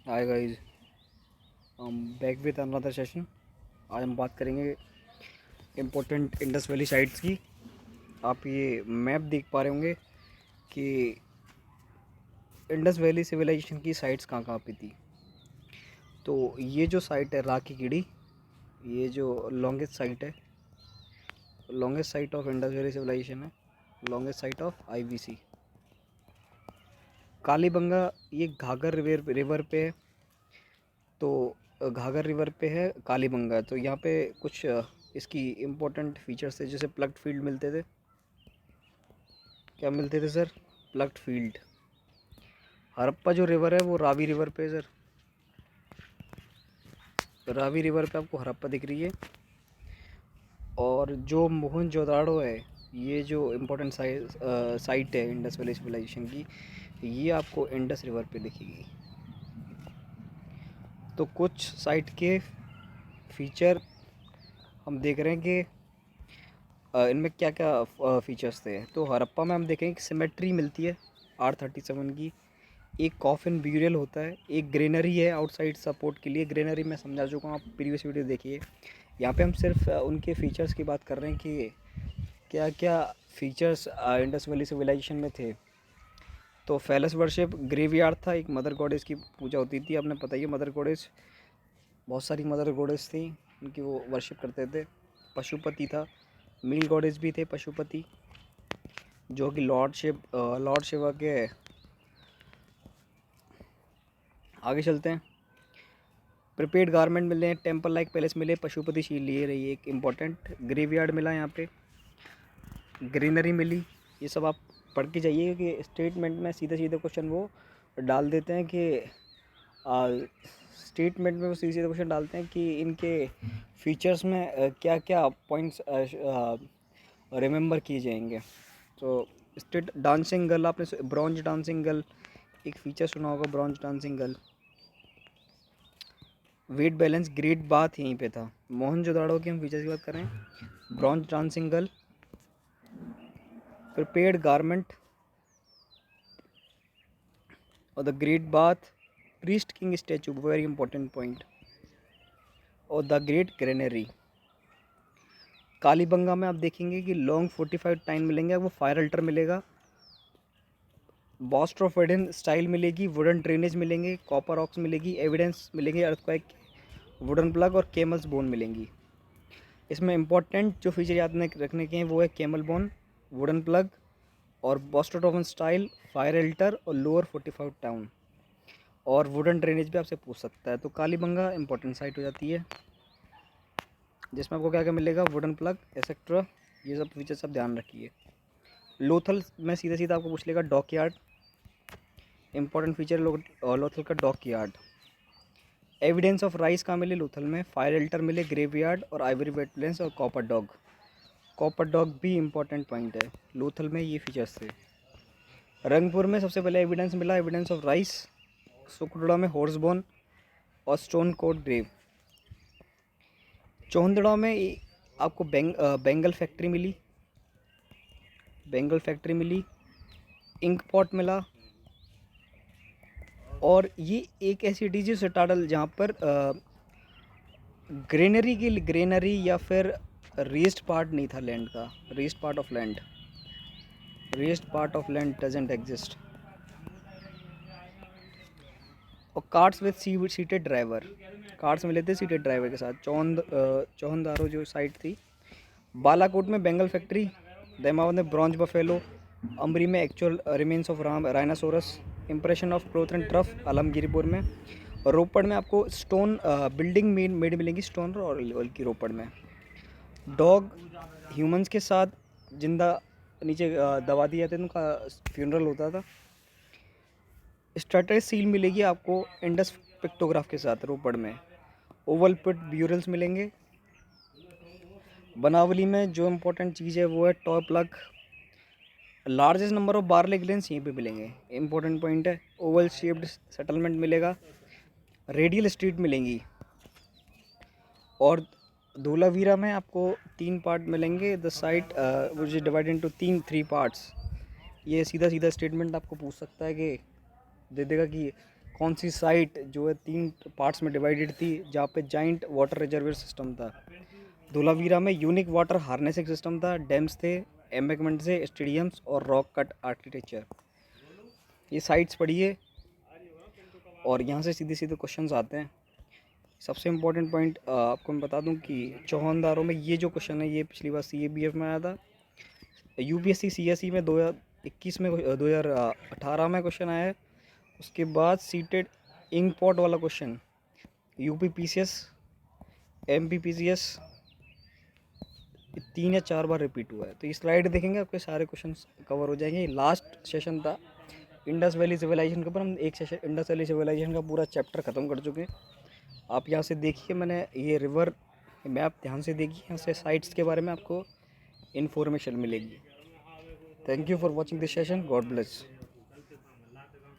Hi guys, हम back with another session. आज हम बात करेंगे इम्पोर्टेंट इंडस वैली साइट्स की। आप ये मैप देख पा रहे होंगे कि इंडस वैली सिविलाइजेशन की साइट्स कहाँ कहाँ पे थी। तो ये जो साइट है राकी कीड़ी, ये जो लॉन्गेस्ट साइट है, longest site of Indus Valley Civilization है, longest site of IVC. Kalibangan ये घाघर रिवर पे है। तो घाघर रिवर पे है कालीबंगा। तो यहाँ पे कुछ इसकी इम्पोर्टेंट फीचर्स थे, जैसे प्लग्ड फील्ड मिलते थे। क्या मिलते थे सर? Plugged field. हड़प्पा जो रिवर है वो रावी रिवर पे है सर। रावी रिवर पे आपको हड़प्पा दिख रही है। और जो मोहनजोदाड़ो है, ये जो इम्पोर्टेंट साइट है इंडस वैली सिविलाइजेशन की, ये आपको इंडस रिवर पे दिखेगी। तो कुछ साइट के फीचर हम देख रहे हैं कि इनमें क्या क्या फीचर्स थे। तो हड़प्पा में हम देखें कि सिमेट्री मिलती है R37 की। एक कॉफिन ब्यूरियल होता है, एक ग्रेनरी है आउटसाइड सपोर्ट के लिए। ग्रेनरी मैं समझा चुका हूँ, आप प्रीवियस वीडियो देखिए। यहाँ पे हम सिर्फ उनके फीचर्स की बात कर रहे हैं कि क्या क्या फीचर्स इंडस वैली सिविलाइजेशन में थे। तो फैलस वर्शिप ग्रेवयार्ड था, एक मदर गॉडेस की पूजा होती थी। आपने पता ही है, मदर गॉडेस, बहुत सारी मदर गॉडेस थी, उनकी वो वर्शिप करते थे। पशुपति था, मेल गॉडेस भी थे पशुपति, जो कि लॉर्ड शिवा के। आगे चलते हैं। प्रिपेड गारमेंट मिले, टेम्पल लाइक पैलेस मिले, पशुपति शील लिए रही, एक इम्पॉर्टेंट ग्रेवयार्ड मिला यहाँ पे, ग्रीनरी मिली। ये सब आप पढ़ के जाइए कि स्टेटमेंट में सीधे सीधे क्वेश्चन वो डाल देते हैं कि स्टेटमेंट में वो सीधे सीधे क्वेश्चन डालते हैं कि इनके फीचर्स में क्या क्या पॉइंट्स रिमेंबर किए जाएंगे। तो स्टेट डांसिंग गर्ल, आपने ब्रॉन्ज डांसिंग गर्ल एक फीचर सुना होगा, bronze dancing girl. Weight balance great bath यहीं पे था। मोहनजोदाड़ो की हम फीचर्स की बात करें, bronze dancing girl, prepared garment और the great bath, priest king statue, very important point, और द ग्रेट ग्रेनरी। कालीबंगा में आप देखेंगे कि लॉन्ग 45 टाइन मिलेंगे, वो फायर अल्टर मिलेगा, बॉस्ट ऑफ एडन स्टाइल मिलेगी, वुडन ड्रेनेज मिलेंगे, कॉपर ऑक्स मिलेगी, एविडेंस मिलेंगे अर्थक्वेक, वुडन प्लग और केमल्स बोन मिलेंगी। इसमें इंपॉर्टेंट जो फीचर याद रखने के हैं वो है केमल बोन, वुडन प्लग और बॉस्टोटोवन स्टाइल, फायर एल्टर और लोअर 45 टाउन। और वुडन ड्रेनेज भी आपसे पूछ सकता है। तो कालीबंगा इंपॉर्टेंट साइट हो जाती है, जिसमें आपको क्या क्या मिलेगा, वुडन प्लग एक्सेट्रा। ये सब फीचर्स आप ध्यान रखिए। लोथल में सीधा सीधा आपको पूछ लेगा dock yard, important feature Lothal का dock yard. Evidence of rice कहाँ मिले लोथल में, फायर एल्टर मिले, ग्रेवयार्ड और आइवरी वेटलैंड्स और कॉपर डॉग। कॉपर डॉग भी इंपॉर्टेंट पॉइंट है, लोथल में ये फीचर्स थे। रंगपुर में सबसे पहले एविडेंस मिला, एविडेंस ऑफ राइस। सुकुड़वा में हॉर्स बोन और स्टोन कोट ग्रेव। चौहंदड़ा में आपको बेंगल फैक्ट्री मिली, बेंगल फैक्ट्री मिली, इंक पॉट मिला। और ये एक ऐसी डीजी सिटाडल जहाँ पर ग्रेनरी या फिर रेस्ड पार्ट नहीं था लैंड का, raised part of land, raised part of land doesn't exist. और carts with seated driver, carts मिले थे सीटेड ड्राइवर के साथ। चौहंदारो जो साइट थी। बालाकोट में बेंगल फैक्ट्री, दहमावत में ब्रॉन्ज बफेलो, अमरी में actual remains of rhinoceros, impression of cloth and trough Alamgirpur में। और रोपड़ में आपको स्टोन बिल्डिंग मेड मिलेंगी स्टोन और ऑयल की। रोपड़ में डॉग ह्यूमंस के साथ जिंदा नीचे दबा दिए जाते थे, उनका फ्यूनरल होता था। स्ट्रेटस सील मिलेगी आपको इंडस पिक्टोग्राफ के साथ रोपड़ में। ओवल पिट ब्यूरल्स मिलेंगे। बनावली में जो इम्पोर्टेंट चीज़ है वो है toy plough, largest number of barley grains यहीं पे मिलेंगे, इंपॉर्टेंट पॉइंट है। ओवल शेप्ड सेटलमेंट मिलेगा, रेडियल स्ट्रीट मिलेंगी। और धोलावीरा में आपको 3 पार्ट मिलेंगे, the site which is divided into 3 parts. ये सीधा सीधा स्टेटमेंट आपको पूछ सकता है कि दे देगा कि कौन सी साइट जो है 3 पार्ट्स में डिवाइडेड थी, जहाँ पे जाइंट वाटर रिजर्वियर सिस्टम था। धोलावीरा में यूनिक वाटर हार्नेसिंग सिस्टम था, डैम्स थे, एम्बैंकमेंट से स्टेडियम्स और रॉक कट आर्किटेक्चर। ये साइट्स पढ़िए और यहाँ से सीधे सीधे क्वेश्चंस आते हैं। सबसे इम्पोर्टेंट पॉइंट आपको मैं बता दूं कि चौहानदारों में ये जो क्वेश्चन है ये पिछली बार CABF में आया था। UPSC CSE में 2021 में 2018 में क्वेश्चन आया है। उसके बाद सीटेड इंक पॉट वाला question UP PCS MP PCS 3 या 4 बार रिपीट हुआ है। तो ये स्लाइड देखेंगे आपके सारे क्वेश्चन कवर हो जाएंगे। लास्ट सेशन था इंडस वैली सिविलाइजेशन के ऊपर, हम एक सेशन इंडस वैली सिविलाइजेशन का पूरा चैप्टर ख़त्म कर चुके हैं। आप यहाँ से देखिए, मैंने ये रिवर मैप ध्यान से देखिए, यहाँ से साइट्स के बारे में आपको इन्फॉर्मेशन मिलेगी। Thank you for watching this session. God bless.